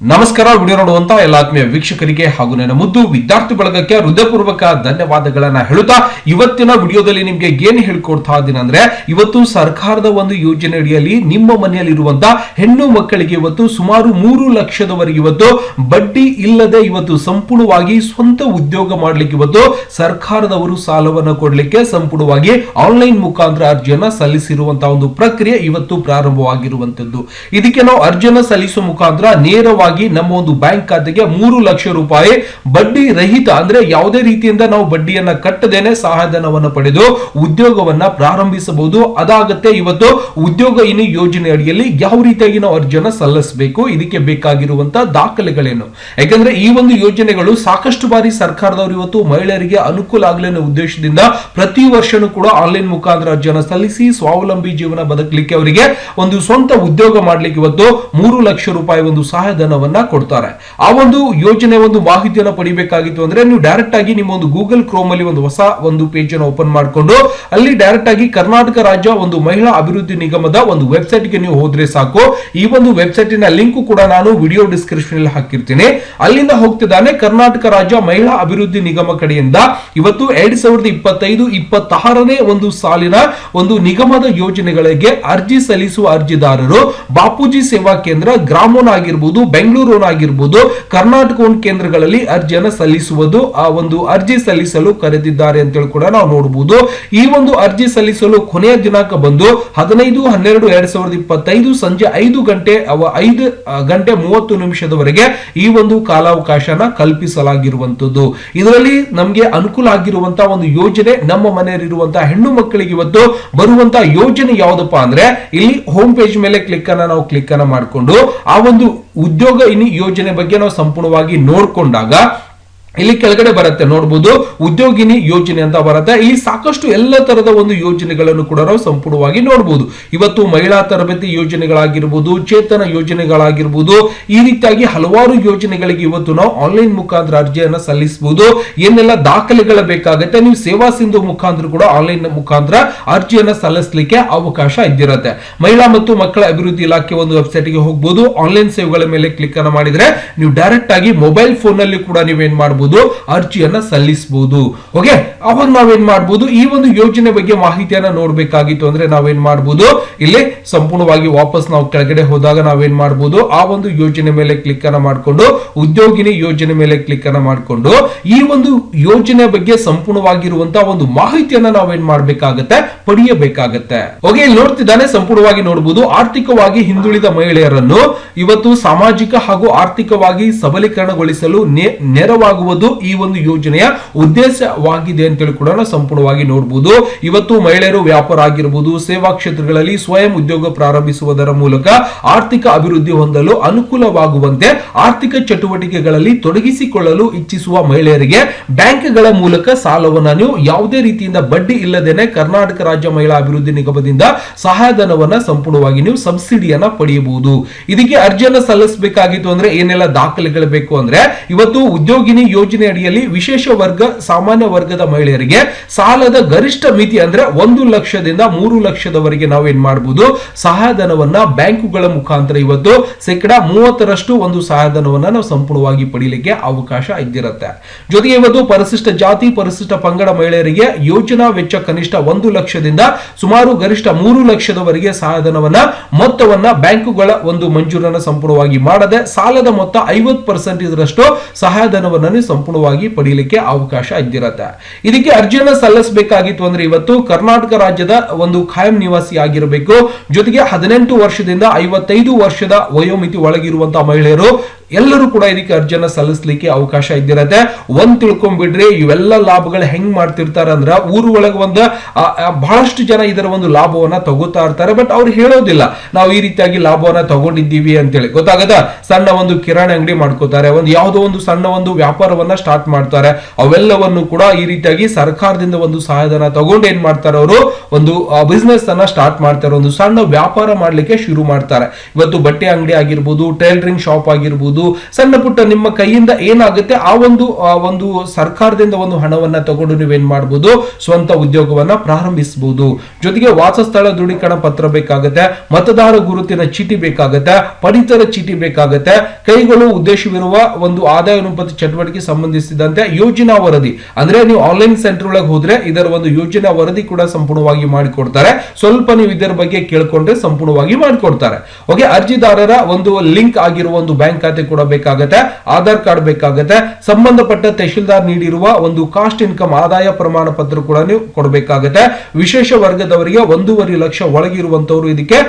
ನಮಸ್ಕಾರ. ವಿಡಿಯೋ ನೋಡುವಂತ ಎಲ್ಲ ಆತ್ಮೀಯ ವೀಕ್ಷಕರಿಗೆ ಹಾಗೂ ನನ್ನ ಮುದ್ದು ವಿದ್ಯಾರ್ಥಿ ಬಳಗಕ್ಕೆ ಹೃದಯಪೂರ್ವಕ ಧನ್ಯವಾದಗಳನ್ನ ಹೇಳುತ್ತಾ ಇವತ್ತಿನ ವಿಡಿಯೋದಲ್ಲಿ ನಿಮ್ಗೆ ಏನ್ ಹೇಳ್ಕೊಡ್ತಾ ಇದ್ದೀನಿ ಅಂದ್ರೆ, ಇವತ್ತು ಸರ್ಕಾರದ ಒಂದು ಯೋಜನೆ ಅಡಿಯಲ್ಲಿ ನಿಮ್ಮ ಮನೆಯಲ್ಲಿರುವಂತ ಹೆಣ್ಣು ಮಕ್ಕಳಿಗೆ ಇವತ್ತು ಸುಮಾರು 3 ಲಕ್ಷದವರೆಗೆ ಇವತ್ತು ಬಡ್ಡಿ ಇಲ್ಲದೆ ಇವತ್ತು ಸಂಪೂರ್ಣವಾಗಿ ಸ್ವಂತ ಉದ್ಯೋಗ ಮಾಡ್ಲಿಕ್ಕೆ ಇವತ್ತು ಸರ್ಕಾರದವರು ಸಾಲವನ್ನು ಕೊಡ್ಲಿಕ್ಕೆ ಸಂಪೂರ್ಣವಾಗಿ ಆನ್ಲೈನ್ ಮುಖಾಂತರ ಅರ್ಜಿಯನ್ನ ಸಲ್ಲಿಸಿರುವಂತಹ ಒಂದು ಪ್ರಕ್ರಿಯೆ ಇವತ್ತು ಪ್ರಾರಂಭವಾಗಿರುವಂತದ್ದು. ಇದಕ್ಕೆ ನಾವು ಅರ್ಜಿಯನ್ನ ಸಲ್ಲಿಸುವ ಮುಖಾಂತರ ನೇರವಾಗಿ ನಮ್ಮ ಒಂದು ಬ್ಯಾಂಕ್ ಖಾತೆಗೆ 3 ಲಕ್ಷ ರೂಪಾಯಿ ಬಡ್ಡಿ ರಹಿತ ಅಂದ್ರೆ ಯಾವುದೇ ರೀತಿಯಿಂದ ನಾವು ಬಡ್ಡಿಯನ್ನ ಕಟ್ಟದೇನೆ ಸಹಾಯಧನವನ್ನು ಪಡೆದು ಉದ್ಯೋಗವನ್ನ ಪ್ರಾರಂಭಿಸಬಹುದು. ಅದಾಗತ್ತೆ ಇವತ್ತು ಉದ್ಯೋಗ ಇನ್ನು ಯೋಜನೆ ಅಡಿಯಲ್ಲಿ ಯಾವ ರೀತಿಯಾಗಿ ನಾವು ಅರ್ಜಿಯನ್ನ ಸಲ್ಲಿಸಬೇಕು, ಇದಕ್ಕೆ ಬೇಕಾಗಿರುವಂತಹ ದಾಖಲೆಗಳೇನು. ಯಾಕಂದ್ರೆ ಈ ಒಂದು ಯೋಜನೆಗಳು ಸಾಕಷ್ಟು ಬಾರಿ ಸರ್ಕಾರದವರು ಇವತ್ತು ಮಹಿಳೆಯರಿಗೆ ಅನುಕೂಲ ಆಗಲಿ ಅನ್ನೋ ಉದ್ದೇಶದಿಂದ ಪ್ರತಿ ವರ್ಷನೂ ಕೂಡ ಆನ್ಲೈನ್ ಮುಖಾಂತರ ಅರ್ಜಿಯನ್ನ ಸಲ್ಲಿಸಿ ಸ್ವಾವಲಂಬಿ ಜೀವನ ಬದುಕಲಿಕ್ಕೆ ಅವರಿಗೆ ಒಂದು ಸ್ವಂತ ಉದ್ಯೋಗ ಮಾಡ್ಲಿಕ್ಕೆ ಇವತ್ತು 3 ಲಕ್ಷ ರೂಪಾಯಿ ಒಂದು ಸಹಾಯಧನವನ್ನ ಕೊಡ್ತಾರೆ. ಆ ಒಂದು ಯೋಜನೆ ಒಂದು ಮಾಹಿತಿಯನ್ನು ಪಡಿಬೇಕಾಗಿತ್ತು ಅಂದ್ರೆ ನೀವು ಡೈರೆಕ್ಟ್ ಆಗಿ ನಿಮ್ಮ ಒಂದು ಗೂಗಲ್ ಕ್ರೋಮ್ ಅಲ್ಲಿ ಒಂದು ಹೊಸ ಒಂದು ಪೇಜ್ ಅನ್ನು ಓಪನ್ ಮಾಡಿಕೊಂಡು ಅಲ್ಲಿ ಡೈರೆಕ್ಟ್ ಆಗಿ ಕರ್ನಾಟಕ ರಾಜ್ಯ ಒಂದು ಮಹಿಳಾ ಅಭಿವೃದ್ಧಿ ನಿಗಮದ ಒಂದು ವೆಬ್ಸೈಟ್ ಗೆ ನೀವು ಹೋದ್ರೆ ಸಾಕು. ಈ ಒಂದು ವೆಬ್ಸೈಟ್ ನ ಲಿಂಕ್ ಕೂಡ ನಾನು ವಿಡಿಯೋ ಡಿಸ್ಕ್ರಿಪ್ಷನ್ ಅಲ್ಲಿ ಹಾಕಿರ್ತೀನಿ. ಅಲ್ಲಿಂದ ಹೋಗ್ತಿದ್ದಾನೆ ಕರ್ನಾಟಕ ರಾಜ್ಯ ಮಹಿಳಾ ಅಭಿವೃದ್ಧಿ ನಿಗಮ ಕಡೆಯಿಂದ ಇವತ್ತು 2025-26ನೇ ಒಂದು ಸಾಲಿನ ಒಂದು ನಿಗಮದ ಯೋಜನೆಗಳಿಗೆ ಅರ್ಜಿ ಸಲ್ಲಿಸುವ ಅರ್ಜಿದಾರರು ಬಾಪೂಜಿ ಸೇವಾ ಕೇಂದ್ರ, ಗ್ರಾಮೋನ್ ಆಗಿರ್ಬೋದು, ಬೆಂಗಳೂರು ಆಗಿರ್ಬೋದು, ಕರ್ನಾಟಕ ಕೇಂದ್ರಗಳಲ್ಲಿ ಅರ್ಜಿಯನ್ನು ಸಲ್ಲಿಸುವುದು ಆ ಒಂದು ಅರ್ಜಿ ಸಲ್ಲಿಸಲು ಕರೆದಿದ್ದಾರೆ ಅಂತೇಳಿ ಕೂಡ ನಾವು ನೋಡಬಹುದು. ಈ ಒಂದು ಅರ್ಜಿ ಸಲ್ಲಿಸಲು ಕೊನೆಯ ದಿನಾಂಕ ಬಂದು 15/12/2025 ಸಂಜೆ 5 ಗಂಟೆ 30 ನಿಮಿಷದವರೆಗೆ ಈ ಒಂದು ಕಾಲಾವಕಾಶನ ಕಲ್ಪಿಸಲಾಗಿರುವಂತದ್ದು. ಇದರಲ್ಲಿ ನಮಗೆ ಅನುಕೂಲ ಆಗಿರುವಂತಹ ಒಂದು ಯೋಜನೆ ನಮ್ಮ ಮನೆಯಲ್ಲಿರುವಂತಹ ಹೆಣ್ಣು ಮಕ್ಕಳಿಗೆ ಇವತ್ತು ಬರುವಂತಹ ಯೋಜನೆ ಯಾವುದಪ್ಪ ಅಂದ್ರೆ, ಇಲ್ಲಿ ಹೋಮ್ ಪೇಜ್ ಮೇಲೆ ಕ್ಲಿಕ್ ಅನ್ನ ಮಾಡಿಕೊಂಡು ಆ ಒಂದು ಉದ್ಯೋಗ ಇನಿ ಯೋಜನೆ ಬಗ್ಗೆ ನಾವು ಸಂಪೂರ್ಣವಾಗಿ ನೋಡಿಕೊಂಡಾಗ ಇಲ್ಲಿ ಕೆಳಗಡೆ ಬರುತ್ತೆ ನೋಡಬಹುದು, ಉದ್ಯೋಗಿನಿ ಯೋಜನೆ ಅಂತ ಬರುತ್ತೆ. ಇಲ್ಲಿ ಸಾಕಷ್ಟು ಎಲ್ಲ ತರದ ಒಂದು ಯೋಜನೆಗಳನ್ನು ಕೂಡ ನಾವು ಸಂಪೂರ್ಣವಾಗಿ ನೋಡಬಹುದು. ಇವತ್ತು ಮಹಿಳಾ ತರಬೇತಿ ಯೋಜನೆಗಳಾಗಿರ್ಬೋದು, ಚೇತನ ಯೋಜನೆಗಳಾಗಿರ್ಬೋದು, ಈ ರೀತಿಯಾಗಿ ಹಲವಾರು ಯೋಜನೆಗಳಿಗೆ ಇವತ್ತು ನಾವು ಆನ್ಲೈನ್ ಮುಖಾಂತರ ಅರ್ಜಿಯನ್ನು ಸಲ್ಲಿಸಬಹುದು. ಏನೆಲ್ಲ ದಾಖಲೆಗಳ ಬೇಕಾಗುತ್ತೆ, ನೀವು ಸೇವಾ ಸಿಂಧು ಮುಖಾಂತರ ಕೂಡ ಆನ್ಲೈನ್ ಮುಖಾಂತರ ಅರ್ಜಿಯನ್ನು ಸಲ್ಲಿಸಲಿಕ್ಕೆ ಅವಕಾಶ ಇದ್ದಿರುತ್ತೆ. ಮಹಿಳಾ ಮತ್ತು ಮಕ್ಕಳ ಅಭಿವೃದ್ಧಿ ಇಲಾಖೆ ಒಂದು ವೆಬ್ಸೈಟ್ ಗೆ ಹೋಗಬಹುದು. ಆನ್ಲೈನ್ ಸೇವೆಗಳ ಮೇಲೆ ಕ್ಲಿಕ್ ಅನ್ನು ಮಾಡಿದ್ರೆ ನೀವು ಡೈರೆಕ್ಟ್ ಆಗಿ ಮೊಬೈಲ್ ಫೋನ್ ನಲ್ಲಿ ಕೂಡ ನೀವೇನ್ ಮಾಡಬಹುದು, ಅರ್ಜಿಯನ್ನ ಸಲ್ಲಿಸಬಹುದು. ಓಕೆ, ಅವಾಗ ನಾವೇನ್ ಮಾಡಬಹುದು, ಈ ಒಂದು ಯೋಜನೆ ಬಗ್ಗೆ ಮಾಹಿತಿಯನ್ನ ನೋಡಬೇಕಾಗಿತ್ತು ಅಂದ್ರೆ ನಾವೇನ್ ಮಾಡಬಹುದು, ಇಲ್ಲಿ ಸಂಪೂರ್ಣವಾಗಿ ವಾಪಸ್ ನಾವು ಕೆಳಗಡೆ ಹೋದಾಗ ನಾವೇನ್ ಮಾಡಬಹುದು, ಆ ಒಂದು ಯೋಜನೆ ಮೇಲೆ ಕ್ಲಿಕ್ ಅನ್ನ ಮಾಡಿಕೊಂಡು ಉದ್ಯೋಗಿನಿ ಯೋಜನೆ ಮೇಲೆ ಕ್ಲಿಕ್ ಅನ್ನ ಮಾಡಿಕೊಂಡು ಈ ಒಂದು ಯೋಜನೆ ಬಗ್ಗೆ ಸಂಪೂರ್ಣವಾಗಿರುವಂತಹ ಒಂದು ಮಾಹಿತಿಯನ್ನ ನಾವೇನ್ ಮಾಡಬೇಕಾಗತ್ತೆ, ಪಡೆಯಬೇಕಾಗತ್ತೆ. ಓಕೆ, ಇಲ್ಲಿ ನೋಡ್ತಿದ್ದಾನೆ ಸಂಪೂರ್ಣವಾಗಿ ನೋಡಬಹುದು. ಆರ್ಥಿಕವಾಗಿ ಹಿಂದುಳಿದ ಮಹಿಳೆಯರನ್ನು ಇವತ್ತು ಸಾಮಾಜಿಕ ಹಾಗೂ ಆರ್ಥಿಕವಾಗಿ ಸಬಲೀಕರಣಗೊಳಿಸಲು ನೆರವಾಗುವುದು ಈ ಒಂದು ಯೋಜನೆಯ ಉದ್ದೇಶವಾಗಿದೆ ಅಂತೇಳಿ ಕೂಡ ನಾವು ಸಂಪೂರ್ಣವಾಗಿ ನೋಡಬಹುದು. ಇವತ್ತು ಮಹಿಳೆಯರು ವ್ಯಾಪಾರ ಆಗಿರಬಹುದು, ಸೇವಾ ಕ್ಷೇತ್ರಗಳಲ್ಲಿ ಸ್ವಯಂ ಉದ್ಯೋಗ ಪ್ರಾರಂಭಿಸುವುದರ ಮೂಲಕ ಆರ್ಥಿಕ ಅಭಿವೃದ್ಧಿ ಹೊಂದಲು ಅನುಕೂಲವಾಗುವಂತೆ ಆರ್ಥಿಕ ಚಟುವಟಿಕೆಗಳಲ್ಲಿ ತೊಡಗಿಸಿಕೊಳ್ಳಲು ಇಚ್ಛಿಸುವ ಮಹಿಳೆಯರಿಗೆ ಬ್ಯಾಂಕ್ಗಳ ಮೂಲಕ ಸಾಲವನ್ನು ನೀವು ಯಾವುದೇ ರೀತಿಯಿಂದ ಬಡ್ಡಿ ಇಲ್ಲದೇನೆ ಕರ್ನಾಟಕ ರಾಜ್ಯ ಮಹಿಳಾ ಅಭಿವೃದ್ಧಿ ನಿಗಮದಿಂದ ಸಹಾಯಧನವನ್ನ ಸಂಪೂರ್ಣವಾಗಿ ನೀವು ಸಬ್ಸಿಡಿಯನ್ನ ಪಡೆಯಬಹುದು. ಇದಕ್ಕೆ ಅರ್ಜಿಯನ್ನು ಸಲ್ಲಿಸಬೇಕಾಗಿತ್ತು ಅಂದ್ರೆ ಏನೆಲ್ಲ ದಾಖಲೆಗಳು ಬೇಕು ಅಂದ್ರೆ, ಇವತ್ತು ಉದ್ಯೋಗಿನಿ ಯೋಜನೆ ಅಡಿಯಲ್ಲಿ ವಿಶೇಷ ವರ್ಗ, ಸಾಮಾನ್ಯ ವರ್ಗದ ಮಹಿಳೆಯರಿಗೆ ಸಾಲದ ಗರಿಷ್ಠ ಮಿತಿ ಅಂದ್ರೆ 1 ಲಕ್ಷದಿಂದ 3 ಲಕ್ಷದವರೆಗೆ ನಾವೇನ್ ಮಾಡಬಹುದು, ಸಹಾಯಧನವನ್ನ ಬ್ಯಾಂಕುಗಳ ಮುಖಾಂತರ ಇವತ್ತು 30% ಒಂದು ಸಹಾಯಧನವನ್ನ ನಾವು ಸಂಪೂರ್ಣವಾಗಿ ಪಡೆಯಲಿಕ್ಕೆ ಅವಕಾಶ ಇದ್ದಿರುತ್ತೆ. ಜೊತೆಗೆ ಇವತ್ತು ಪರಿಶಿಷ್ಟ ಜಾತಿ, ಪರಿಶಿಷ್ಟ ಪಂಗಡ ಮಹಿಳೆಯರಿಗೆ ಯೋಜನಾ ವೆಚ್ಚ ಕನಿಷ್ಠ 1 ಲಕ್ಷದಿಂದ ಸುಮಾರು ಗರಿಷ್ಠ 3 ಲಕ್ಷದವರೆಗೆ ಸಹಾಯಧನವನ್ನ ಮೊತ್ತವನ್ನ ಬ್ಯಾಂಕುಗಳ ಒಂದು ಮಂಜೂರನ್ನ ಸಂಪೂರ್ಣವಾಗಿ ಮಾಡದೆ ಸಾಲದ ಮೊತ್ತ 50% ಇದರಷ್ಟು ಸಹಾಯಧನವನ್ನು ಸಂಪೂರ್ಣವಾಗಿ ಪಡೆಯಲಿಕ್ಕೆ ಅವಕಾಶ ಇದ್ದಿರುತ್ತೆ. ಇದಕ್ಕೆ ಅರ್ಜಿಯನ್ನು ಸಲ್ಲಿಸಬೇಕಾಗಿತ್ತು ಅಂದ್ರೆ ಇವತ್ತು ಕರ್ನಾಟಕ ರಾಜ್ಯದ ಒಂದು ಖಾಯಂ ನಿವಾಸಿ ಆಗಿರಬೇಕು. ಜೊತೆಗೆ 18 ವರ್ಷದಿಂದ 55 ವರ್ಷದ ವಯೋಮಿತಿ ಒಳಗಿರುವಂತಹ ಮಹಿಳೆಯರು ಎಲ್ಲರೂ ಕೂಡ ಇದಕ್ಕೆ ಅರ್ಜಿಯನ್ನ ಸಲ್ಲಿಸಲಿಕ್ಕೆ ಅವಕಾಶ ಇದ್ದಿರತ್ತೆ. ಒಂದ್ ತಿಳ್ಕೊಂಡ್ಬಿಡ್ರಿ, ಇವೆಲ್ಲ ಲಾಭಗಳು ಹೆಂಗ್ ಮಾಡ್ತಿರ್ತಾರೆ ಅಂದ್ರ ಊರು ಒಳಗೆ ಒಂದು ಬಹಳಷ್ಟು ಜನ ಇದರ ಒಂದು ಲಾಭವನ್ನ ತಗೋತಾ ಇರ್ತಾರೆ. ಬಟ್ ಅವ್ರು ಹೇಳೋದಿಲ್ಲ ನಾವು ಈ ರೀತಿಯಾಗಿ ಲಾಭವನ್ನ ತಗೊಂಡಿದ್ದೀವಿ ಅಂತೇಳಿ. ಗೊತ್ತಾಗದ, ಸಣ್ಣ ಒಂದು ಕಿರಾಣಿ ಅಂಗಡಿ ಮಾಡ್ಕೋತಾರೆ, ಒಂದು ಯಾವುದೋ ಒಂದು ಸಣ್ಣ ಒಂದು ವ್ಯಾಪಾರವನ್ನ ಸ್ಟಾರ್ಟ್ ಮಾಡ್ತಾರೆ. ಅವೆಲ್ಲವನ್ನು ಕೂಡ ಈ ರೀತಿಯಾಗಿ ಸರ್ಕಾರದಿಂದ ಒಂದು ಸಹಾಯಧನ ತಗೊಂಡು ಏನ್ ಮಾಡ್ತಾರೆ, ಅವರು ಒಂದು ಬಿಸ್ನೆಸ್ ಅನ್ನ ಸ್ಟಾರ್ಟ್ ಮಾಡ್ತಾರೆ, ಒಂದು ಸಣ್ಣ ವ್ಯಾಪಾರ ಮಾಡ್ಲಿಕ್ಕೆ ಶುರು ಮಾಡ್ತಾರೆ. ಇವತ್ತು ಬಟ್ಟೆ ಅಂಗಡಿ ಆಗಿರ್ಬೋದು, ಟೈಲರಿಂಗ್ ಶಾಪ್ ಆಗಿರ್ಬೋದು, ಸಲ್ಲಿಸಬಹುದು. ಸಣ್ಣ ಪುಟ್ಟ ನಿಮ್ಮ ಕೈಯಿಂದ ಏನಾಗುತ್ತೆ ಆ ಒಂದು ಸರ್ಕಾರದಿಂದ ಒಂದು ಹಣವನ್ನ ತಗೊಂಡು ನೀವೇನ್ ಮಾಡಬಹುದು, ಸ್ವಂತ ಉದ್ಯೋಗವನ್ನ ಪ್ರಾರಂಭಿಸಬಹುದು. ಜೊತೆಗೆ ವಾಸಸ್ಥಳ ದೃಢೀಕರಣ ಪತ್ರ ಬೇಕಾಗುತ್ತೆ, ಮತದಾರ ಗುರುತಿನ ಚೀಟಿ ಬೇಕಾಗುತ್ತೆ, ಪಡಿತರ ಚೀಟಿ ಬೇಕಾಗುತ್ತೆ, ಕೈಗೊಳ್ಳುವ ಉದ್ದೇಶವಿರುವ ಒಂದು ಆದಾಯ ಅನುಪಾತ ಚಟುವಟಿಕೆ ಸಂಬಂಧಿಸಿದಂತೆ ಯೋಜನಾ ವರದಿ. ಅಂದ್ರೆ ನೀವು ಆನ್ಲೈನ್ ಸೆಂಟರ್ ಒಳಗೆ ಹೋದ್ರೆ ಇದರ ಒಂದು ಯೋಜನಾ ವರದಿ ಕೂಡ ಸಂಪೂರ್ಣವಾಗಿ ಮಾಡಿಕೊಡ್ತಾರೆ. ಸ್ವಲ್ಪ ನೀವು ಇದರ ಬಗ್ಗೆ ಕೇಳ್ಕೊಂಡ್ರೆ ಸಂಪೂರ್ಣವಾಗಿ ಮಾಡಿಕೊಡ್ತಾರೆ. ಓಕೆ, ಅರ್ಜಿದಾರರ ಒಂದು ಲಿಂಕ್ ಆಗಿರುವ ಒಂದು ಬ್ಯಾಂಕ್ ಖಾತೆ ಕೂಡ ಬೇಕಾಗುತ್ತೆ, ಆಧಾರ್ ಕಾರ್ಡ್ ಬೇಕಾಗುತ್ತೆ, ಸಂಬಂಧಪಟ್ಟ ತಹಶೀಲ್ದಾರ್ ನೀಡಿರುವ ಒಂದು ಕಾಸ್ಟ್ ಇನ್ಕಮ್ ಆದಾಯ ಪ್ರಮಾಣ ಪತ್ರ ಕೂಡ ನೀವು ಕೊಡಬೇಕಾಗುತ್ತೆ. ವಿಶೇಷ ವರ್ಗದವರಿಗೆ 1.5 ಲಕ್ಷ ಒಳಗಿರುವಂತವರು ಇದಕ್ಕೆ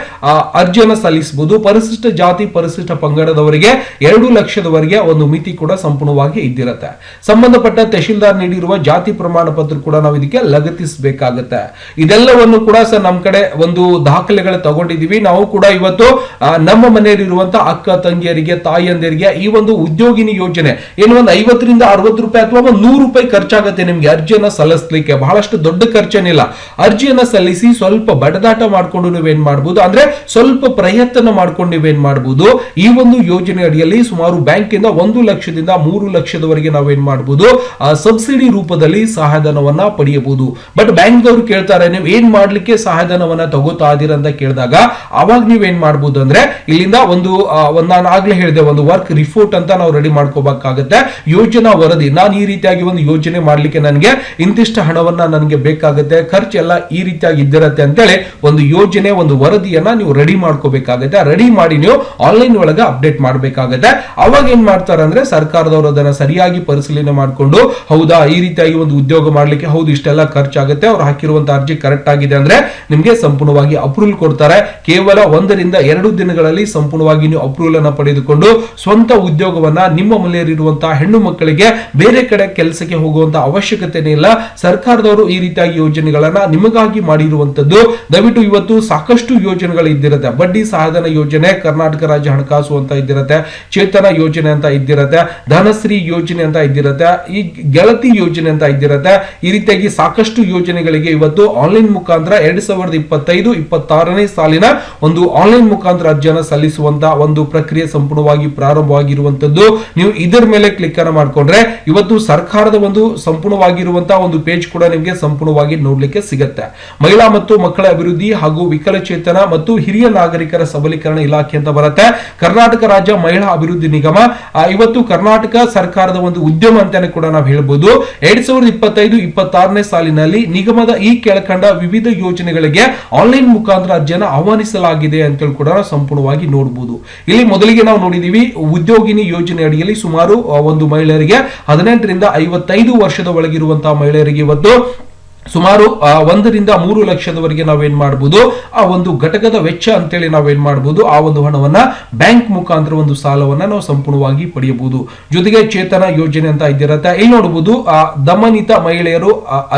ಅರ್ಜಿಯನ್ನು ಸಲ್ಲಿಸಬಹುದು. ಪರಿಶಿಷ್ಟ ಜಾತಿ ಪರಿಶಿಷ್ಟ ಪಂಗಡದವರಿಗೆ 2 ಲಕ್ಷದವರೆಗೆ ಒಂದು ಮಿತಿ ಕೂಡ ಸಂಪೂರ್ಣವಾಗಿ ಇದ್ದಿರುತ್ತೆ. ಸಂಬಂಧಪಟ್ಟ ತಹಶೀಲ್ದಾರ್ ನೀಡಿರುವ ಜಾತಿ ಪ್ರಮಾಣ ಪತ್ರ ಕೂಡ ನಾವು ಇದಕ್ಕೆ ಲಗತ್ತಿಸಬೇಕಾಗುತ್ತೆ. ಇದೆಲ್ಲವನ್ನು ಕೂಡ ಸರ್ ನಮ್ಮ ಕಡೆ ಒಂದು ದಾಖಲೆಗಳು ತಗೊಂಡಿದೀವಿ. ನಾವು ಕೂಡ ಇವತ್ತು ನಮ್ಮ ಮನೆಯಲ್ಲಿರುವಂತಹ ಅಕ್ಕ ತಂಗಿಯರಿಗೆ ತಾಯಿಯಂದಿರಿಗೆ ಈ ಒಂದು ಉದ್ಯೋಗಿನಿ ಯೋಜನೆ ಏನು ಒಂದು 50 ರಿಂದ 60 ರೂಪಾಯಿ ಅಥವಾ 100 ರೂಪಾಯಿ ಖರ್ಚಾಗುತ್ತೆ ನಿಮ್ಗೆ ಅರ್ಜಿಯನ್ನ ಸಲ್ಲಿಸಲಿಕ್ಕೆ. ಬಹಳಷ್ಟು ದೊಡ್ಡ ಖರ್ಚೇನಿಲ್ಲ. ಅರ್ಜಿಯನ್ನ ಸಲ್ಲಿಸಿ ಸ್ವಲ್ಪ ಬಡದಾಟ ಮಾಡ್ಕೊಂಡು ನೀವೇನ್ ಮಾಡಬಹುದು, ಅಂದ್ರೆ ಸ್ವಲ್ಪ ಪ್ರಯತ್ನ ಮಾಡ್ಕೊಂಡು ನೀವೇನ್ ಮಾಡಬಹುದು. ಈ ಒಂದು ಯೋಜನೆ ಅಡಿಯಲ್ಲಿ ಸುಮಾರು ಬ್ಯಾಂಕ್ ಇಂದ 1 ಲಕ್ಷದಿಂದ 3 ಲಕ್ಷದವರೆಗೆ ನಾವೇನ್ ಮಾಡಬಹುದು, ಸಬ್ಸಿಡಿ ರೂಪದಲ್ಲಿ ಸಹಾಯಧನವನ್ನ ಪಡೆಯಬಹುದು. ಬಟ್ ಬ್ಯಾಂಕ್ ದವರು ಕೇಳ್ತಾರೆ, ನೀವು ಏನ್ ಮಾಡ್ಲಿಕ್ಕೆ ಸಹಾಯಧನವನ್ನ ತಗೋತಾ ಇದೀರ ಅಂತ ಕೇಳಿದಾಗ ಅವಾಗ ನೀವೇನ್ ಮಾಡಬಹುದು ಅಂದ್ರೆ ಇಲ್ಲಿಂದ ಒಂದು ನಾನು ಆಗ್ಲೇ ಹೇಳಿದೆ, ಒಂದು ವರ್ಕ್ ರಿಪೋರ್ಟ್ ಅಂತ ನಾವು ರೆಡಿ ಮಾಡ್ಕೋಬೇಕಾಗುತ್ತೆ. ಯೋಜನಾ ವರದಿ, ನಾನು ಈ ರೀತಿಯಾಗಿ ಒಂದು ಯೋಜನೆ ಮಾಡ್ಲಿಕ್ಕೆ ನನಗೆ ಇಂತಿಷ್ಟು ಹಣವನ್ನ ನನಗೆ ಬೇಕಾಗುತ್ತೆ, ಖರ್ಚೆಲ್ಲ ಈ ರೀತಿಯಾಗಿ ಇದ್ದಿರತ್ತೆ ಅಂತೇಳಿ ಒಂದು ಯೋಜನೆ ಒಂದು ವರದಿಯನ್ನ ನೀವು ರೆಡಿ ಮಾಡ್ಕೋಬೇಕಾಗುತ್ತೆ. ರೆಡಿ ಮಾಡಿ ನೀವು ಆನ್ಲೈನ್ ಒಳಗೆ ಅಪ್ಡೇಟ್ ಮಾಡಬೇಕಾಗುತ್ತೆ. ಅವಾಗ ಏನ್ ಮಾಡ್ತಾರೆ ಅಂದ್ರೆ ಸರ್ಕಾರದವರು ಅದನ್ನ ಸರಿಯಾಗಿ ಪರಿಶೀಲನೆ ಮಾಡಿಕೊಂಡು, ಹೌದಾ ಈ ರೀತಿಯಾಗಿ ಒಂದು ಉದ್ಯೋಗ ಮಾಡ್ಲಿಕ್ಕೆ ಹೌದು ಇಷ್ಟೆಲ್ಲ ಖರ್ಚಾಗುತ್ತೆ, ಅವ್ರು ಹಾಕಿರುವಂತ ಅರ್ಜಿ ಕರೆಕ್ಟ್ ಆಗಿದೆ ಅಂದ್ರೆ ನಿಮ್ಗೆ ಸಂಪೂರ್ಣವಾಗಿ ಅಪ್ರೂವಲ್ ಕೊಡ್ತಾರೆ. ಕೇವಲ 1 ರಿಂದ 2 ದಿನಗಳಲ್ಲಿ ಸಂಪೂರ್ಣವಾಗಿ ನೀವು ಅಪ್ರೂವಲ್ ಅನ್ನ ಪಡೆದುಕೊಂಡು ಸ್ವಂತ ಉದ್ಯೋಗವನ್ನ ನಿಮ್ಮ ಮನೆಯಲ್ಲಿರುವಂತಹ ಹೆಣ್ಣು ಮಕ್ಕಳಿಗೆ ಬೇರೆ ಕಡೆ ಕೆಲಸಕ್ಕೆ ಹೋಗುವಂತ ಅವಶ್ಯಕತೆನೇ ಇಲ್ಲ. ಸರ್ಕಾರದವರು ಈ ರೀತಿಯಾಗಿ ಯೋಜನೆಗಳನ್ನ ನಿಮಗಾಗಿ ಮಾಡಿರುವಂತದ್ದು. ದಯವಿಟ್ಟು ಇವತ್ತು ಸಾಕಷ್ಟು ಯೋಜನೆಗಳು ಇದ್ದಿರುತ್ತೆ. ಬಡ್ಡಿ ಸಹಾಯಧನ ಯೋಜನೆ, ಕರ್ನಾಟಕ ರಾಜ್ಯ ಹಣಕಾಸು ಅಂತ ಇದ್ದಿರುತ್ತೆ, ಚೇತನ ಯೋಜನೆ ಅಂತ ಇದ್ದಿರುತ್ತೆ, ಧನಶ್ರೀ ಯೋಜನೆ ಅಂತ ಇದ್ದಿರುತ್ತೆ, ಈ ಗೆಳತಿ ಯೋಜನೆ ಅಂತ ಇದ್ದಿರುತ್ತೆ. ಈ ರೀತಿಯಾಗಿ ಸಾಕಷ್ಟು ಯೋಜನೆಗಳಿಗೆ ಇವತ್ತು ಆನ್ಲೈನ್ ಮುಖಾಂತರ 2025-26ನೇ ಸಾಲಿನ ಒಂದು ಆನ್ಲೈನ್ ಮುಖಾಂತರ ಅರ್ಜಿಯನ್ನು ಸಲ್ಲಿಸುವಂತ ಒಂದು ಪ್ರಕ್ರಿಯೆ ಸಂಪೂರ್ಣವಾಗಿ ಪ್ರಾರಂಭವಾಗಿರುವಂತದ್ದು. ನೀವು ಇದರ ಮೇಲೆ ಕ್ಲಿಕ್ ಅನ್ನು ಮಾಡಿಕೊಂಡ್ರೆ ಇವತ್ತು ಸರ್ಕಾರದ ಒಂದು ಸಂಪೂರ್ಣವಾಗಿರುವಂತಹ ಒಂದು ಪೇಜ್ ಕೂಡ ನಿಮಗೆ ಸಂಪೂರ್ಣವಾಗಿ ನೋಡ್ಲಿಕ್ಕೆ ಸಿಗುತ್ತೆ. ಮಹಿಳಾ ಮತ್ತು ಮಕ್ಕಳ ಅಭಿವೃದ್ಧಿ ಹಾಗೂ ವಿಕಲಚೇತನ ಮತ್ತು ಹಿರಿಯ ನಾಗರಿಕರ ಸಬಲೀಕರಣ ಇಲಾಖೆ ಅಂತ ಬರುತ್ತೆ. ಕರ್ನಾಟಕ ರಾಜ್ಯ ಮಹಿಳಾ ಅಭಿವೃದ್ಧಿ ನಿಗಮ ಇವತ್ತು ಕರ್ನಾಟಕ ಸರ್ಕಾರದ ಒಂದು ಉದ್ಯಮ ಅಂತಾನೆ ಕೂಡ ನಾವು ಹೇಳ್ಬೋದು. 2025-26ನೇ ಸಾಲಿನಲ್ಲಿ ನಿಗಮದ ಈ ಕೆಳಕಂಡ ವಿವಿಧ ಯೋಜನೆಗಳಿಗೆ ಆನ್ಲೈನ್ ಮುಖಾಂತರ ಅರ್ಜಿಯನ್ನು ಆಹ್ವಾನಿಸಲಾಗಿದೆ ಅಂತ ಕೂಡ ಸಂಪೂರ್ಣವಾಗಿ ನೋಡಬಹುದು. ಇಲ್ಲಿ ಮೊದಲಿಗೆ ನಾವು ನೋಡಿದೀವಿ ಉದ್ಯೋಗಿನಿ ಯೋಜನೆ ಅಡಿಯಲ್ಲಿ ಸುಮಾರು ಒಂದು ಮಹಿಳೆಯರಿಗೆ 18 ರಿಂದ 55 ವರ್ಷದ ಒಳಗಿರುವಂತಹ ಮಹಿಳೆಯರಿಗೆ ಇವತ್ತು ಸುಮಾರು 1 ರಿಂದ 3 ಲಕ್ಷದವರೆಗೆ ನಾವೇನ್ ಮಾಡಬಹುದು, ಆ ಒಂದು ಘಟಕದ ವೆಚ್ಚ ಅಂತೇಳಿ ನಾವೇನ್ ಮಾಡಬಹುದು, ಆ ಒಂದು ಹಣವನ್ನ ಬ್ಯಾಂಕ್ ಮುಖಾಂತರ ಒಂದು ಸಾಲವನ್ನ ನಾವು ಸಂಪೂರ್ಣವಾಗಿ ಪಡೆಯಬಹುದು. ಜೊತೆಗೆ ಚೇತನ ಯೋಜನೆ ಅಂತ ಇದ್ದಿರುತ್ತೆ. ಇಲ್ಲಿ ನೋಡಬಹುದು ದಮನಿತ ಮಹಿಳೆಯರು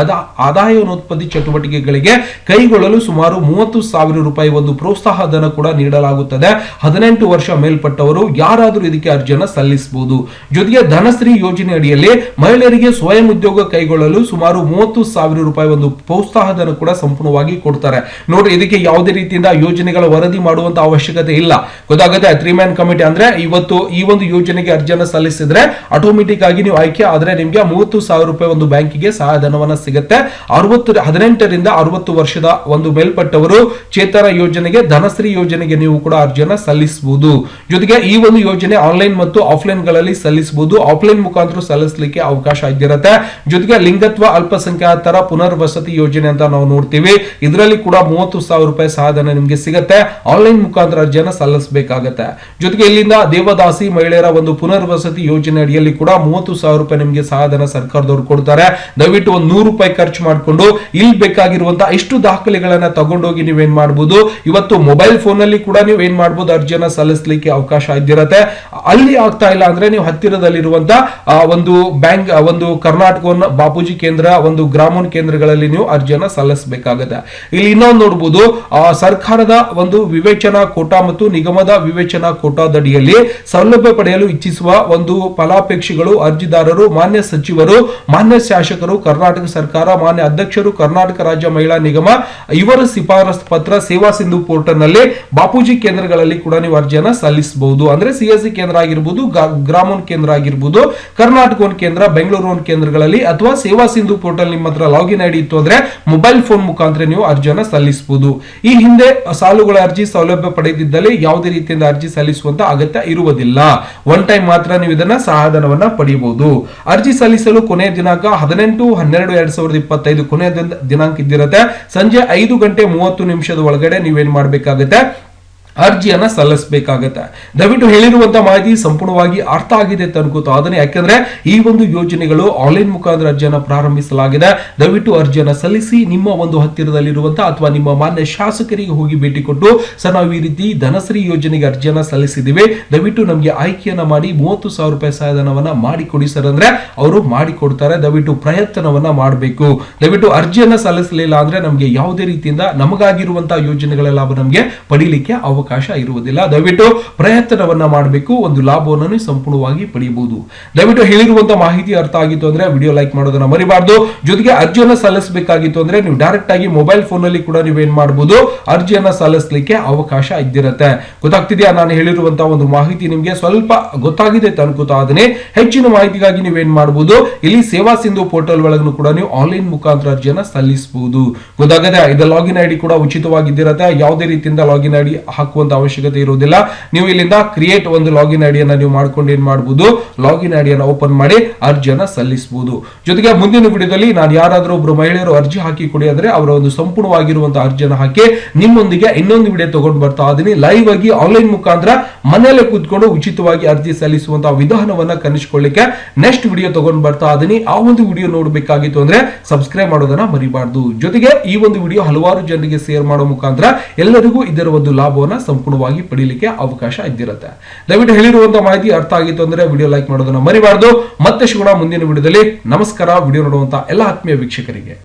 ಆದಾಯೋತ್ಪತ್ತಿ ಚಟುವಟಿಕೆಗಳಿಗೆ ಕೈಗೊಳ್ಳಲು ಸುಮಾರು 30,000 ರೂಪಾಯಿ ಒಂದು ಪ್ರೋತ್ಸಾಹ ಧನ ಕೂಡ ನೀಡಲಾಗುತ್ತದೆ. 18 ವರ್ಷ ಮೇಲ್ಪಟ್ಟವರು ಯಾರಾದರೂ ಇದಕ್ಕೆ ಅರ್ಜಿಯನ್ನು ಸಲ್ಲಿಸಬಹುದು. ಜೊತೆಗೆ ಧನಶ್ರೀ ಯೋಜನೆ ಅಡಿಯಲ್ಲಿ ಮಹಿಳೆಯರಿಗೆ ಸ್ವಯಂ ಉದ್ಯೋಗ ಕೈಗೊಳ್ಳಲು ಸುಮಾರು 30,000 ರೂಪಾಯಿ ಒಂದು ಪ್ರೋತ್ಸಾಹಧನ ಕೂಡ ಸಂಪೂರ್ಣವಾಗಿ ಕೊಡ್ತಾರೆ. ನೋಡ್ರಿ, ಇದಕ್ಕೆ ಯಾವುದೇ ರೀತಿಯಿಂದ ಯೋಜನೆಗಳ ವರದಿ ಮಾಡುವಂತ ಅವಶ್ಯಕತೆ ಇಲ್ಲ. ಗೊತ್ತಾಗುತ್ತೆ, 3 ಮ್ಯಾನ್ ಕಮಿಟಿ ಅಂದ್ರೆ ಇವತ್ತು ಈ ಒಂದು ಯೋಜನೆಗೆ ಅರ್ಜಿಯನ್ನು ಸಲ್ಲಿಸಿದ್ರೆ ಆಟೋಮೆಟಿಕ್ ಆಗಿ ನೀವು ಆಯ್ಕೆ ಆದ್ರೆ ನಿಮ್ಗೆ 30,000 ರೂಪಾಯಿ ಒಂದು ಬ್ಯಾಂಕಿಗೆ ಸಹಾಯಧನವನ್ನ ಸಿಗುತ್ತೆ. 18 ರಿಂದ 60 ವರ್ಷದ ಒಂದು ಮೇಲ್ಪಟ್ಟವರು ಚೇತನ ಯೋಜನೆಗೆ, ಧನಶ್ರೀ ಯೋಜನೆಗೆ ನೀವು ಕೂಡ ಅರ್ಜಿಯನ್ನ ಸಲ್ಲಿಸಬಹುದು. ಜೊತೆಗೆ ಈ ಒಂದು ಯೋಜನೆ ಆನ್ಲೈನ್ ಮತ್ತು ಆಫ್ಲೈನ್ ಗಳಲ್ಲಿ ಸಲ್ಲಿಸಬಹುದು. ಆಫ್ಲೈನ್ ಮುಖಾಂತರ ಸಲ್ಲಿಸಲಿಕ್ಕೆ ಅವಕಾಶ ಇದ್ದಿರುತ್ತೆ. ಜೊತೆಗೆ ಲಿಂಗತ್ವ ಅಲ್ಪಸಂಖ್ಯಾತರ ಪುನರ್ವಸತಿ ಯೋಜನೆ ಅಂತ ನಾವು ನೋಡ್ತೀವಿ. ಇದರಲ್ಲಿ ಕೂಡ 30,000 ರೂಪಾಯಿ ಸಹಾಯಧನ ನಿಮಗೆ ಸಿಗುತ್ತೆ. ಆನ್ಲೈನ್ ಮುಖಾಂತರ ಅರ್ಜಿಯನ್ನು ಸಲ್ಲಿಸಬೇಕಾಗುತ್ತೆ. ಜೊತೆಗೆ ಇಲ್ಲಿಂದ ದೇವದಾಸಿ ಮಹಿಳೆಯರ ಒಂದು ಪುನರ್ವಸತಿ ಯೋಜನೆ ಅಡಿಯಲ್ಲಿ ಕೂಡ 30,000 ರೂಪಾಯಿ ನಿಮಗೆ ಸಹಾಯಧನ ಸರ್ಕಾರದವರು ಕೊಡ್ತಾರೆ. ದಯವಿಟ್ಟು ಒಂದು 100 ರೂಪಾಯಿ ಖರ್ಚು ಮಾಡಿಕೊಂಡು ಇಲ್ಲಿ ಬೇಕಾಗಿರುವಂತಹ ಇಷ್ಟು ದಾಖಲೆಗಳನ್ನ ತಗೊಂಡೋಗಿ ನೀವೇನ್ ಮಾಡಬಹುದು, ಇವತ್ತು ಮೊಬೈಲ್ ಫೋನ್ ಅಲ್ಲಿ ಕೂಡ ನೀವು ಏನ್ ಮಾಡಬಹುದು, ಅರ್ಜಿಯನ್ನ ಸಲ್ಲಿಸಲಿಕ್ಕೆ ಅವಕಾಶ ಇದ್ದಿರುತ್ತೆ. ಅಲ್ಲಿ ಆಗ್ತಾ ಇಲ್ಲ ಅಂದ್ರೆ ನೀವು ಹತ್ತಿರದಲ್ಲಿರುವಂತಹ ಒಂದು ಬ್ಯಾಂಕ್, ಒಂದು ಕರ್ನಾಟಕ ಬಾಪೂಜಿ ಕೇಂದ್ರ, ಒಂದು ಗ್ರಾಮೀಣ ಕೇಂದ್ರ ಕೇಂದ್ರಗಳಲ್ಲಿ ನೀವು ಅರ್ಜಿಯನ್ನ ಸಲ್ಲಿಸಬೇಕಾಗುತ್ತೆ. ಇಲ್ಲಿ ಇನ್ನೊಂದು ನೋಡಬಹುದು, ಸರ್ಕಾರದ ಒಂದು ವಿವೇಚನಾ ಕೋಟಾ ಮತ್ತು ನಿಗಮದ ವಿವೇಚನಾ ಕೋಟಾದಡಿಯಲ್ಲಿ ಸೌಲಭ್ಯ ಪಡೆಯಲು ಇಚ್ಛಿಸುವ ಒಂದು ಫಲಾಪೇಕ್ಷಿಗಳು ಅರ್ಜಿದಾರರು ಮಾನ್ಯ ಸಚಿವರು, ಮಾನ್ಯ ಶಾಸಕರು, ಕರ್ನಾಟಕ ಸರ್ಕಾರ, ಮಾನ್ಯ ಅಧ್ಯಕ್ಷರು, ಕರ್ನಾಟಕ ರಾಜ್ಯ ಮಹಿಳಾ ನಿಗಮ ಇವರ ಶಿಫಾರಸು ಪತ್ರ ಸೇವಾ ಸಿಂಧು ಪೋರ್ಟಲ್ ನಲ್ಲಿ ಬಾಪೂಜಿ ಕೇಂದ್ರಗಳಲ್ಲಿ ಕೂಡ ನೀವು ಅರ್ಜಿಯನ್ನ ಸಲ್ಲಿಸಬಹುದು. ಅಂದ್ರೆ ಸಿಎಸ್ಸಿ ಕೇಂದ್ರ ಆಗಿರಬಹುದು, ಗ್ರಾಮೋನ್ ಕೇಂದ್ರ ಆಗಿರಬಹುದು, ಕರ್ನಾಟಕ ಒಂದು ಕೇಂದ್ರ, ಬೆಂಗಳೂರು ಒಂದು ಕೇಂದ್ರಗಳಲ್ಲಿ ಅಥವಾ ಸೇವಾ ಸಿಂಧು ಪೋರ್ಟಲ್ ನಿಮ್ಮ ಹತ್ರ ಲಾಗಿನ್ ಐಡಿ ಇತ್ತು ಅಂದ್ರೆ ಮೊಬೈಲ್ ಫೋನ್ ಮುಖಾಂತರ ನೀವು ಅರ್ಜಿಯನ್ನ ಸಲ್ಲಿಸಬಹುದು. ಈ ಹಿಂದೆ ಸಾಲುಗಳ ಅರ್ಜಿ ಸೌಲಭ್ಯ ಪಡೆದಿದ್ದಲ್ಲಿ ಯಾವುದೇ ರೀತಿಯಿಂದ ಅರ್ಜಿ ಸಲ್ಲಿಸುವಂತ ಅಗತ್ಯ ಇರುವುದಿಲ್ಲ. ಒನ್ ಟೈಮ್ ಮಾತ್ರ ನೀವು ಇದನ್ನ ಸಹಾಯಧನವನ್ನ ಪಡೆಯಬಹುದು. ಅರ್ಜಿ ಸಲ್ಲಿಸಲು ಕೊನೆಯ ದಿನಾಂಕ 18/12/2025 ಕೊನೆಯ ದಿನಾಂಕ ಇದ್ದಿರುತ್ತೆ. ಸಂಜೆ 5:30 ಒಳಗಡೆ ನೀವೇನ್ ಮಾಡಬೇಕಾಗುತ್ತೆ, ಅರ್ಜಿಯನ್ನ ಸಲ್ಲಿಸಬೇಕಾಗತ್ತೆ. ದಯವಿಟ್ಟು ಹೇಳಿರುವಂತಹ ಮಾಹಿತಿ ಸಂಪೂರ್ಣವಾಗಿ ಅರ್ಥ ಆಗಿದೆ ಅಂತ ಅನ್ಕೋತಾ ಅದನ್ನ, ಯಾಕಂದ್ರೆ ಈ ಒಂದು ಯೋಜನೆಗಳು ಆನ್ಲೈನ್ ಮುಖಾಂತರ ಅರ್ಜಿಯನ್ನ ಪ್ರಾರಂಭಿಸಲಾಗಿದೆ. ದಯವಿಟ್ಟು ಅರ್ಜಿಯನ್ನ ಸಲ್ಲಿಸಿ ನಿಮ್ಮ ಒಂದು ಹತ್ತಿರದಲ್ಲಿರುವಂತಹ ಅಥವಾ ನಿಮ್ಮ ಮಾನ್ಯ ಶಾಸಕರಿಗೆ ಹೋಗಿ ಭೇಟಿ ಕೊಟ್ಟು, ಸರ್ ನಾವು ಈ ರೀತಿ ಧನಶ್ರೀ ಯೋಜನೆಗೆ ಅರ್ಜಿಯನ್ನ ಸಲ್ಲಿಸಿದಿವಿ, ದಯವಿಟ್ಟು ನಮಗೆ ಆಯ್ಕೆಯನ್ನ ಮಾಡಿ 30,000 ರೂಪಾಯಿ ಸಹಾಯಧನವನ್ನ ಮಾಡಿಕೊಡಿ ಸರ್ ಅಂದ್ರೆ ಅವರು ಮಾಡಿಕೊಡ್ತಾರೆ. ದಯವಿಟ್ಟು ಪ್ರಯತ್ನವನ್ನ ಮಾಡಬೇಕು. ದಯವಿಟ್ಟು ಅರ್ಜಿಯನ್ನ ಸಲ್ಲಿಸಲಿಲ್ಲ ಅಂದ್ರೆ ನಮಗೆ ಯಾವುದೇ ರೀತಿಯಿಂದ ನಮಗಾಗಿರುವಂತಹ ಯೋಜನೆಗಳ ಲಾಭ ನಮಗೆ ಪಡೀಲಿಕ್ಕೆ ಅವಕಾಶ ಇರುವುದಿಲ್ಲ. ದಯವಿಟ್ಟು ಪ್ರಯತ್ನವನ್ನ ಮಾಡಬೇಕು, ಒಂದು ಲಾಭವನ್ನು ಸಂಪೂರ್ಣವಾಗಿ ಪಡೆಯಬಹುದು. ದಯವಿಟ್ಟು ಹೇಳಿರುವಂತಹ ಮಾಹಿತಿ ಅರ್ಥ ಆಗಿತ್ತು ಅಂದ್ರೆ ವಿಡಿಯೋ ಲೈಕ್ ಮಾಡೋದನ್ನ ಮರಿಬಾರ್ದು. ಜೊತೆಗೆ ಅರ್ಜಿಯನ್ನ ಸಲ್ಲಿಸಬೇಕಾಗಿತ್ತು ಅಂದ್ರೆ ನೀವು ಡೈರೆಕ್ಟ್ ಆಗಿ ಮೊಬೈಲ್ ಫೋನ್ ಅಲ್ಲಿ ಕೂಡ ನೀವೇನ್ ಮಾಡಬಹುದು, ಅರ್ಜಿಯನ್ನ ಸಲ್ಲಿಸಲಿಕ್ಕೆ ಅವಕಾಶ ಇದ್ದಿರುತ್ತೆ. ಗೊತ್ತಾಗ್ತಿದೆಯಾ? ನಾನು ಹೇಳಿರುವಂತಹ ಒಂದು ಮಾಹಿತಿ ನಿಮಗೆ ಸ್ವಲ್ಪ ಗೊತ್ತಾಗಿದೆ ಅಂತ ಅನ್ಕೋತಾ ಅದನ್ನೇ. ಹೆಚ್ಚಿನ ಮಾಹಿತಿಗಾಗಿ ನೀವೇನ್ ಮಾಡಬಹುದು, ಇಲ್ಲಿ ಸೇವಾ ಸಿಂಧು ಪೋರ್ಟಲ್ ಒಳಗೂ ಕೂಡ ನೀವು ಆನ್ಲೈನ್ ಮುಖಾಂತರ ಅರ್ಜಿಯನ್ನ ಸಲ್ಲಿಸಬಹುದು. ಗೊತ್ತಾಗದೆ ಇದು ಲಾಗಿನ್ ಐಡಿ ಕೂಡ ಉಚಿತವಾಗಿದ್ದಿರುತ್ತೆ. ಯಾವುದೇ ರೀತಿಯಿಂದ ಲಾಗಿನ್ ಐಡಿ ಹಾಕುವಂತ ಅವಶ್ಯಕತೆ ಇರುವುದಿಲ್ಲ. ನೀವು ಇಲ್ಲಿಂದ ಕ್ರಿಯೇಟ್ ಒಂದು ಲಾಗಿನ್ ಐಡಿಯನ್ನ ನೀವು ಮಾಡ್ಕೊಂಡು ಏನ್ ಮಾಡಬಹುದು, ಲಾಗಿನ್ ಐಡಿಯನ್ನ ಓಪನ್ ಮಾಡಿ ಅರ್ಜಿಯನ್ನ ಸಲ್ಲಿಸಬಹುದು. ಜೊತೆಗೆ ಮುಂದಿನ ವಿಡಿಯೋದಲ್ಲಿ ನಾನು ಯಾರಾದರೂ ಒಬ್ರು ಮಹಿಳೆಯರು ಅರ್ಜಿ ಹಾಕಿ ಕೊಡಿ ಅಂದ್ರೆ ಅವರ ಒಂದು ಸಂಪೂರ್ಣವಾಗಿರುವಂತಹ ಅರ್ಜಿಯನ್ನ ಹಾಕಿ ನಿಮ್ಮೊಂದಿಗೆ ಇನ್ನೊಂದು ವಿಡಿಯೋ ತಗೊಂಡು ಬರ್ತಾ ಇದೀನಿ. ಲೈವ್ ಆಗಿ ಆನ್ಲೈನ್ ಮುಖಾಂತರ ಮನೆಯಲ್ಲೇ ಕೂತ್ಕೊಂಡು ಉಚಿತವಾಗಿ ಅರ್ಜಿ ಸಲ್ಲಿಸುವಂತಹ ವಿಧಾನವನ್ನ ಕಲಿಸಿಕೊಳ್ಳಿಕ್ಕೆ ನೆಕ್ಸ್ಟ್ ವಿಡಿಯೋ ತಗೊಂಡು ಬರ್ತಾ ಇದೀನಿ. ಆ ಒಂದು ವಿಡಿಯೋ ನೋಡಬೇಕಾಗಿತ್ತು ಅಂದ್ರೆ ಸಬ್ಸ್ಕ್ರೈಬ್ ಮಾಡೋದನ್ನ ಮರಿಬಾರ್ದು. ಜೊತೆಗೆ ಈ ಒಂದು ವಿಡಿಯೋ ಹಲವಾರು ಜನರಿಗೆ ಶೇರ್ ಮಾಡೋ ಮುಖಾಂತರ ಎಲ್ಲರಿಗೂ ಇದರ ಒಂದು ಲಾಭವನ್ನ ಸಂಪೂರ್ಣವಾಗಿ ಪಡೀಲಿಕ್ಕೆ ಅವಕಾಶ ಇದ್ದಿರುತ್ತೆ. ದಯವಿಟ್ಟು ಹೇಳಿರುವಂತಹ ಮಾಹಿತಿ ಅರ್ಥ ಆಗಿತ್ತು ಅಂದ್ರೆ ವಿಡಿಯೋ ಲೈಕ್ ಮಾಡೋದನ್ನ ಮರಿಬಾರ್ದು. ಮತ್ತೆ ಸಿಗೋಣ ಮುಂದಿನ ವಿಡಿಯೋದಲ್ಲಿ. ನಮಸ್ಕಾರ. ವಿಡಿಯೋ ನೋಡುವಂತಹ ಎಲ್ಲ ಆತ್ಮೀಯ ವೀಕ್ಷಕರಿಗೆ